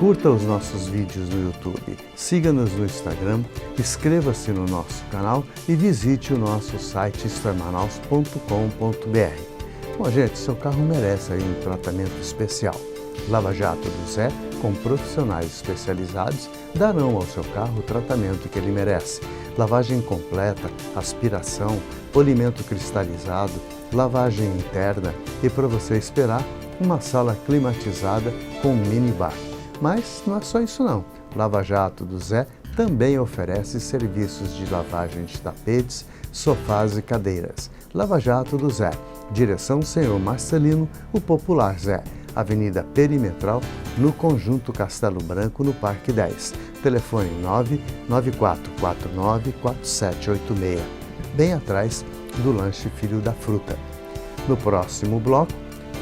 Curta os nossos vídeos no YouTube, siga-nos no Instagram, inscreva-se no nosso canal e visite o nosso site estermanaus.com.br. Bom, gente, seu carro merece aí um tratamento especial. Lava Jato do Zé, com profissionais especializados, darão ao seu carro o tratamento que ele merece. Lavagem completa, aspiração, polimento cristalizado, lavagem interna e, para você esperar, uma sala climatizada com minibar. Mas não é só isso não. Lava Jato do Zé também oferece serviços de lavagem de tapetes, sofás e cadeiras. Lava Jato do Zé, direção Senhor Marcelino, o Popular Zé, Avenida Perimetral, no Conjunto Castelo Branco, no Parque 10. Telefone 994494786, bem atrás do lanche Filho da Fruta. No próximo bloco,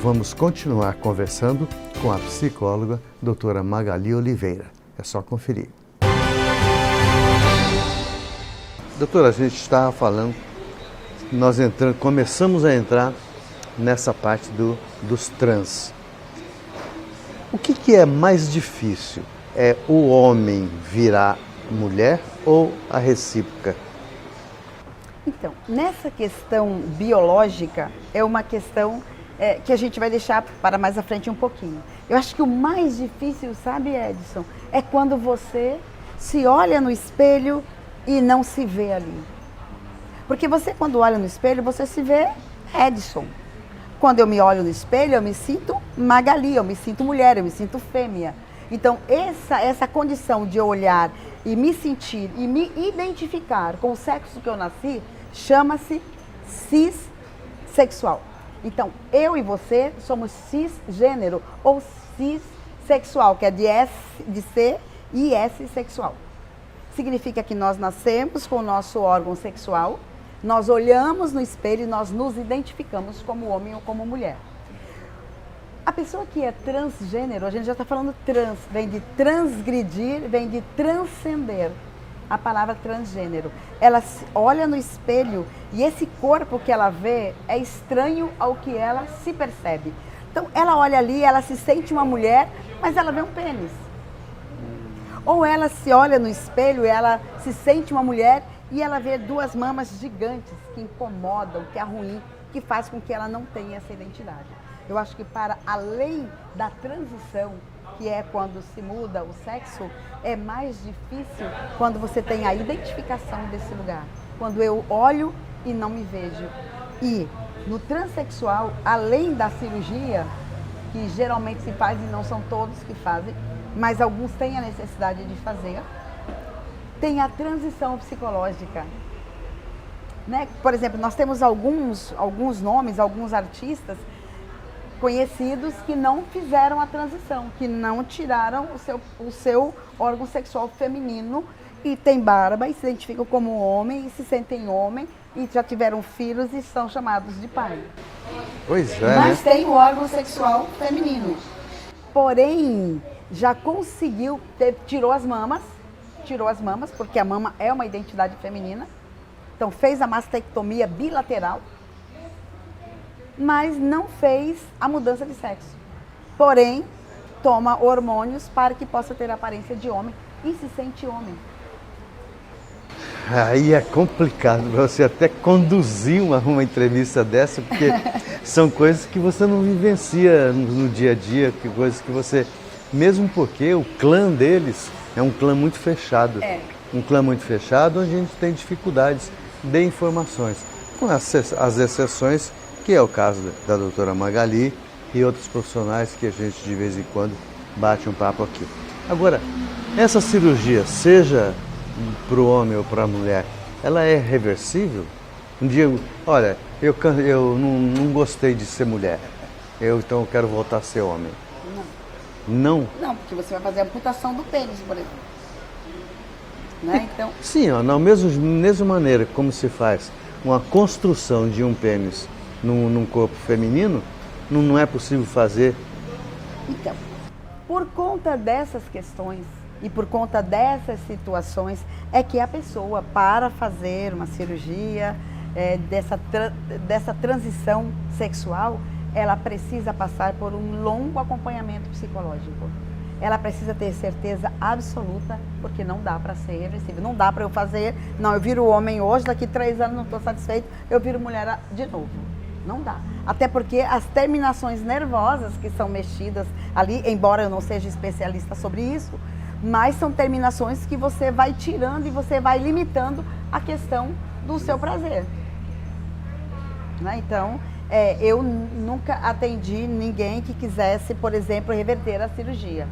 vamos continuar conversando com a psicóloga doutora Magali Oliveira. É só conferir. Doutora, a gente estava falando, começamos a entrar nessa parte dos trans. O que é mais difícil? É o homem virar mulher ou a recíproca? Então, nessa questão biológica, é uma questão que a gente vai deixar para mais à frente um pouquinho. Eu acho que o mais difícil, sabe, Edson, é quando você se olha no espelho e não se vê ali. Porque você, quando olha no espelho, você se vê Edson. Quando eu me olho no espelho, eu me sinto Magali, eu me sinto mulher, eu me sinto fêmea. Então, essa condição de olhar e me sentir e me identificar com o sexo que eu nasci, chama-se cissexual. Então, eu e você somos cisgênero ou cissexual, que é de C e S sexual. Significa que nós nascemos com o nosso órgão sexual, nós olhamos no espelho e nós nos identificamos como homem ou como mulher. A pessoa que é transgênero, a gente já está falando trans, vem de transgredir, vem de transcender. A palavra transgênero. Ela olha no espelho e esse corpo que ela vê é estranho ao que ela se percebe. Então, ela olha ali, ela se sente uma mulher, mas ela vê um pênis. Ou ela se olha no espelho e ela se sente uma mulher e ela vê duas mamas gigantes que incomodam, que é ruim, que faz com que ela não tenha essa identidade. Eu acho que para além da transição, que é quando se muda o sexo, é mais difícil quando você tem a identificação desse lugar. Quando eu olho e não me vejo. E no transexual, além da cirurgia, que geralmente se faz e não são todos que fazem, mas alguns têm a necessidade de fazer, tem a transição psicológica. Né? Por exemplo, nós temos alguns nomes, alguns artistas conhecidos que não fizeram a transição, que não tiraram o seu órgão sexual feminino e tem barba e se identificam como homem e se sentem homem e já tiveram filhos e são chamados de pai. Pois é. Mas tem o órgão sexual feminino. Porém, já conseguiu, tirou as mamas, porque a mama é uma identidade feminina. Então fez a mastectomia bilateral, mas não fez a mudança de sexo. Porém, toma hormônios para que possa ter a aparência de homem e se sente homem. Aí é complicado você até conduzir uma entrevista dessa, porque são coisas que você não vivencia no dia a dia, que coisas que você... Mesmo porque o clã deles é um clã muito fechado. É. Um clã muito fechado onde a gente tem dificuldades de informações. Com as exceções, que é o caso da doutora Magali e outros profissionais que a gente de vez em quando bate um papo aqui. Agora, essa cirurgia, seja para o homem ou para a mulher, ela é reversível? Um dia, olha, eu não gostei de ser mulher, então eu quero voltar a ser homem. Não? Não, porque você vai fazer a amputação do pênis, por exemplo. Né? Então... Sim, ó, na mesma maneira como se faz uma construção de um pênis num corpo feminino, não é possível fazer. Então, por conta dessas questões e por conta dessas situações, é que a pessoa, para fazer uma cirurgia dessa transição sexual, ela precisa passar por um longo acompanhamento psicológico. ela precisa ter certeza absoluta, porque não dá para ser reversível. Não dá para eu fazer, não, eu viro homem hoje, daqui 3 anos não estou satisfeito, eu viro mulher de novo. Não dá. Até porque as terminações nervosas que são mexidas ali, embora eu não seja especialista sobre isso, mas são terminações que você vai tirando e você vai limitando a questão do seu prazer. Né? Então, eu nunca atendi ninguém que quisesse, por exemplo, reverter a cirurgia.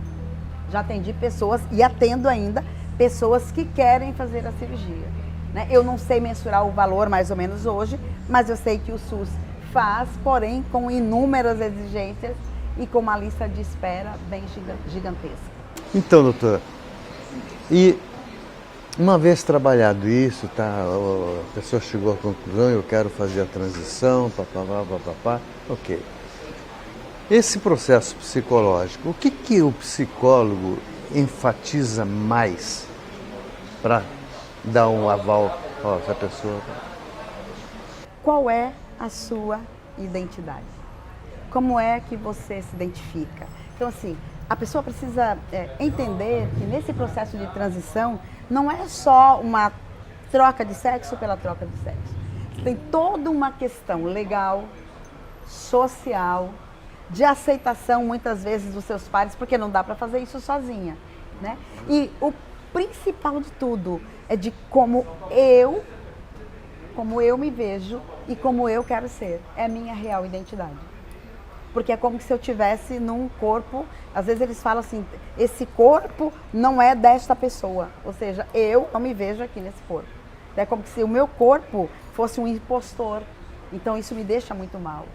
Já atendi pessoas, e atendo ainda, pessoas que querem fazer a cirurgia. Né? Eu não sei mensurar o valor mais ou menos hoje, mas eu sei que o SUS faz, porém com inúmeras exigências e com uma lista de espera bem gigantesca. Então, doutora, e uma vez trabalhado isso, tá, a pessoa chegou à conclusão, eu quero fazer a transição, papapá, ok. Esse processo psicológico, o que o psicólogo enfatiza mais para dar um aval a essa pessoa? Qual é a sua identidade? Como é que você se identifica? Então, assim, a pessoa precisa entender que nesse processo de transição não é só uma troca de sexo pela troca de sexo. Tem toda uma questão legal, social, de aceitação muitas vezes dos seus pares, porque não dá para fazer isso sozinha, né? E o principal de tudo é de como eu me vejo e como eu quero ser. É a minha real identidade. Porque é como se eu tivesse num corpo, às vezes eles falam assim, esse corpo não é desta pessoa. Ou seja, eu não me vejo aqui nesse corpo. É como se o meu corpo fosse um impostor. Então isso me deixa muito mal.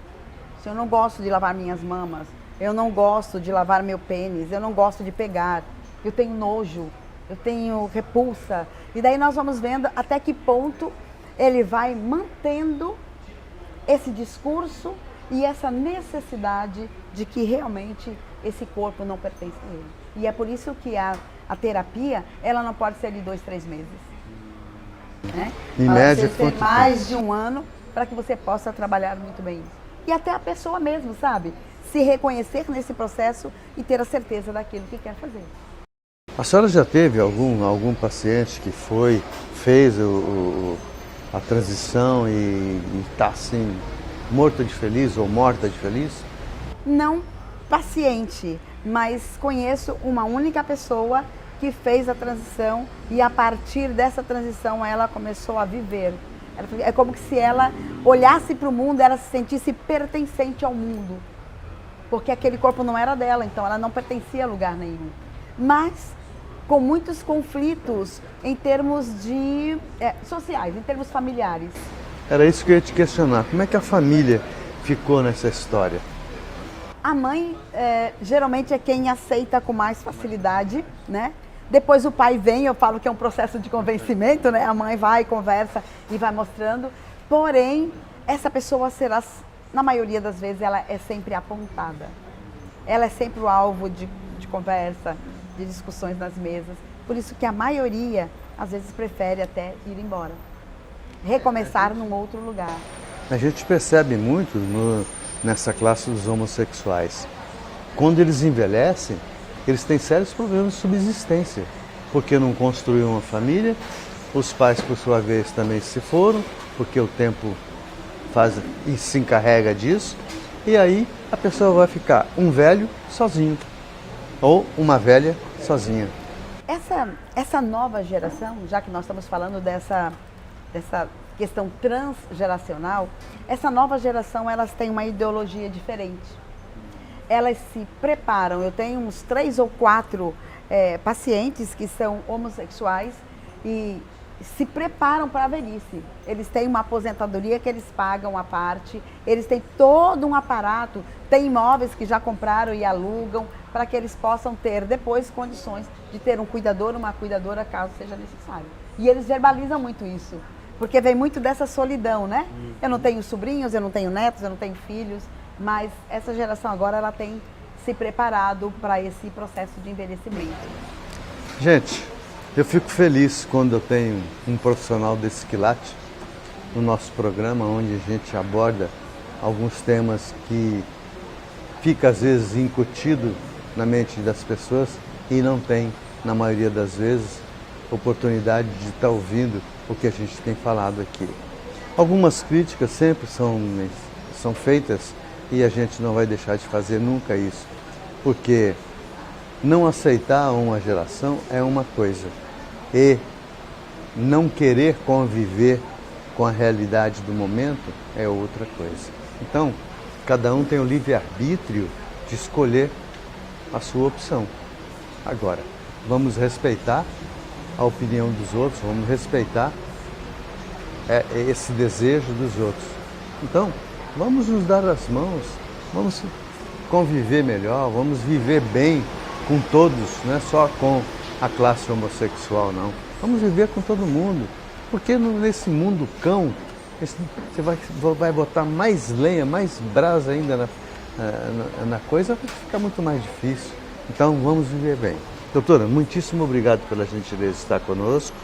Se eu não gosto de lavar minhas mamas, eu não gosto de lavar meu pênis, eu não gosto de pegar, eu tenho nojo, eu tenho repulsa. E daí nós vamos vendo até que ponto ele vai mantendo esse discurso e essa necessidade de que realmente esse corpo não pertence a ele. E é por isso que a terapia, ela não pode ser de 2, 3 meses. Né? Em média, quanto tempo? Mais de 1 ano para que você possa trabalhar muito bem isso. E até a pessoa mesmo, sabe? Se reconhecer nesse processo e ter a certeza daquilo que quer fazer. A senhora já teve algum paciente que fez a transição e está assim, morta de feliz ou morta de feliz? Não paciente, mas conheço uma única pessoa que fez a transição e a partir dessa transição ela começou a viver. É como se ela olhasse para o mundo, ela se sentisse pertencente ao mundo. Porque aquele corpo não era dela, então ela não pertencia a lugar nenhum. Mas com muitos conflitos em termos de sociais, em termos familiares. Era isso que eu ia te questionar. Como é que a família ficou nessa história? A mãe geralmente é quem aceita com mais facilidade, né? Depois o pai vem, eu falo que é um processo de convencimento, né? A mãe vai, conversa e vai mostrando. Porém, essa pessoa será, na maioria das vezes, ela é sempre apontada. Ela é sempre o alvo de conversa, de discussões nas mesas. Por isso que a maioria, às vezes, prefere até ir embora. Recomeçar num outro lugar. A gente percebe muito nessa classe dos homossexuais. Quando eles envelhecem, eles têm sérios problemas de subsistência, porque não construíram uma família, os pais, por sua vez, também se foram, porque o tempo faz e se encarrega disso, e aí a pessoa vai ficar um velho sozinho, ou uma velha sozinha. Essa nova geração, já que nós estamos falando dessa questão transgeracional, essa nova geração, elas têm uma ideologia diferente. Elas se preparam, eu tenho uns 3 ou 4 pacientes que são homossexuais e se preparam para a velhice. Eles têm uma aposentadoria que eles pagam à parte, eles têm todo um aparato, tem imóveis que já compraram e alugam para que eles possam ter depois condições de ter um cuidador, uma cuidadora, caso seja necessário. E eles verbalizam muito isso, porque vem muito dessa solidão, né? Eu não tenho sobrinhos, eu não tenho netos, eu não tenho filhos, mas essa geração agora ela tem se preparado para esse processo de envelhecimento. Gente, eu fico feliz quando eu tenho um profissional desse quilate no nosso programa, onde a gente aborda alguns temas que fica às vezes incutido na mente das pessoas e não tem, na maioria das vezes, oportunidade de estar ouvindo o que a gente tem falado aqui. Algumas críticas sempre são feitas e a gente não vai deixar de fazer nunca isso, porque não aceitar uma geração é uma coisa e não querer conviver com a realidade do momento é outra coisa. Então, cada um tem o livre-arbítrio de escolher a sua opção. Agora, vamos respeitar a opinião dos outros, vamos respeitar esse desejo dos outros. Então, vamos nos dar as mãos, vamos conviver melhor, vamos viver bem com todos, não é só com a classe homossexual, não. Vamos viver com todo mundo, porque nesse mundo cão, você vai botar mais lenha, mais brasa ainda na coisa, vai ficar muito mais difícil. Então, vamos viver bem. Doutora, muitíssimo obrigado pela gentileza de estar conosco.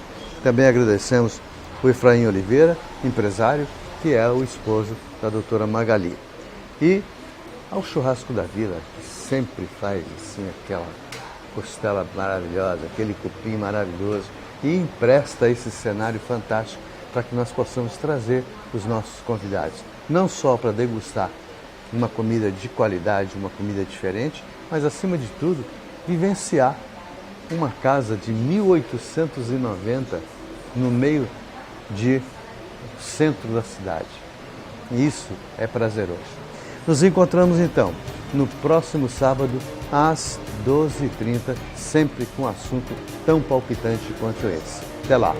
Também agradecemos o Efraim Oliveira, empresário, que é o esposo da doutora Magali. E ao Churrasco da Vila, que sempre faz assim, aquela costela maravilhosa, aquele cupim maravilhoso, e empresta esse cenário fantástico para que nós possamos trazer os nossos convidados, não só para degustar uma comida de qualidade, uma comida diferente, mas acima de tudo, vivenciar uma casa de 1890 no meio do centro da cidade. E isso é prazeroso. Nos encontramos então no próximo sábado às 12h30, sempre com um assunto tão palpitante quanto esse. Até lá!